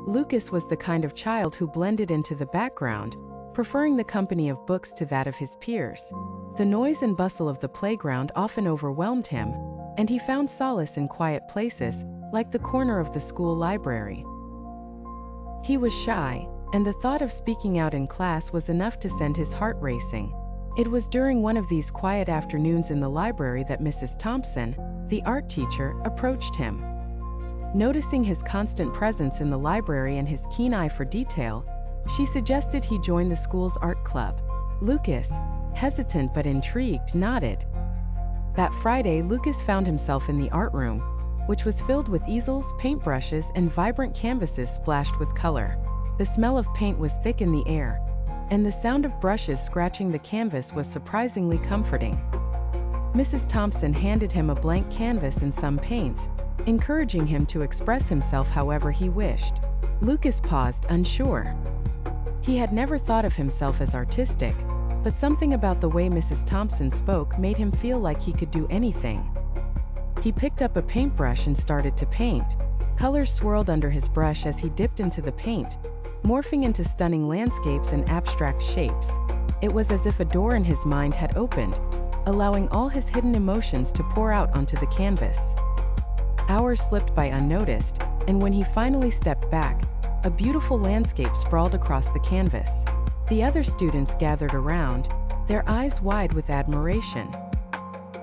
Lucas was the kind of child who blended into the background, preferring the company of books to that of his peers. The noise and bustle of the playground often overwhelmed him, and he found solace in quiet places, like the corner of the school library. He was shy, and the thought of speaking out in class was enough to send his heart racing. It was during one of these quiet afternoons in the library that Mrs. Thompson, the art teacher, approached him. Noticing his constant presence in the library and his keen eye for detail, she suggested he join the school's art club. Lucas, hesitant but intrigued, nodded. That Friday, Lucas found himself in the art room, which was filled with easels, paintbrushes, and vibrant canvases splashed with color. The smell of paint was thick in the air, and the sound of brushes scratching the canvas was surprisingly comforting. Mrs. Thompson handed him a blank canvas and some paints, encouraging him to express himself however he wished. Lucas paused, unsure. He had never thought of himself as artistic, but something about the way Mrs. Thompson spoke made him feel like he could do anything. He picked up a paintbrush and started to paint. Colors swirled under his brush as he dipped into the paint, morphing into stunning landscapes and abstract shapes. It was as if a door in his mind had opened, allowing all his hidden emotions to pour out onto the canvas. Hours slipped by unnoticed, and when he finally stepped back, a beautiful landscape sprawled across the canvas. The other students gathered around, their eyes wide with admiration.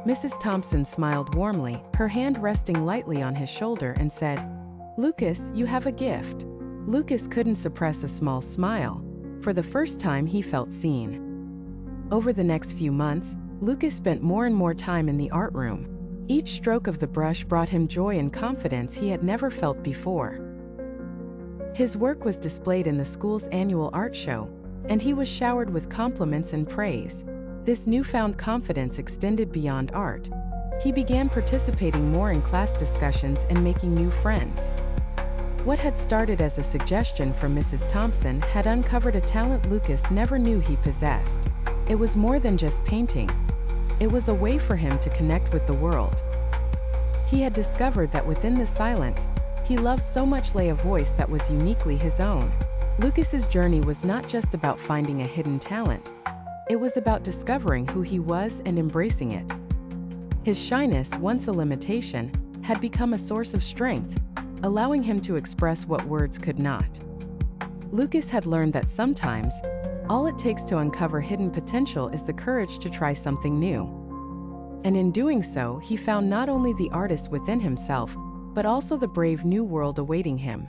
Mrs. Thompson smiled warmly, her hand resting lightly on his shoulder, and said, "Lucas, you have a gift." Lucas couldn't suppress a small smile. For the first time, he felt seen. Over the next few months, Lucas spent more and more time in the art room. Each stroke of the brush brought him joy and confidence he had never felt before. His work was displayed in the school's annual art show, and he was showered with compliments and praise. This newfound confidence extended beyond art. He began participating more in class discussions and making new friends. What had started as a suggestion from Mrs. Thompson had uncovered a talent Lucas never knew he possessed. It was more than just painting. It was a way for him to connect with the world. He had discovered that within the silence, he loved so much lay a voice that was uniquely his own. Lucas's journey was not just about finding a hidden talent. It was about discovering who he was and embracing it. His shyness, once a limitation, had become a source of strength, allowing him to express what words could not. Lucas had learned that sometimes, all it takes to uncover hidden potential is the courage to try something new. And in doing so, he found not only the artist within himself, but also the brave new world awaiting him.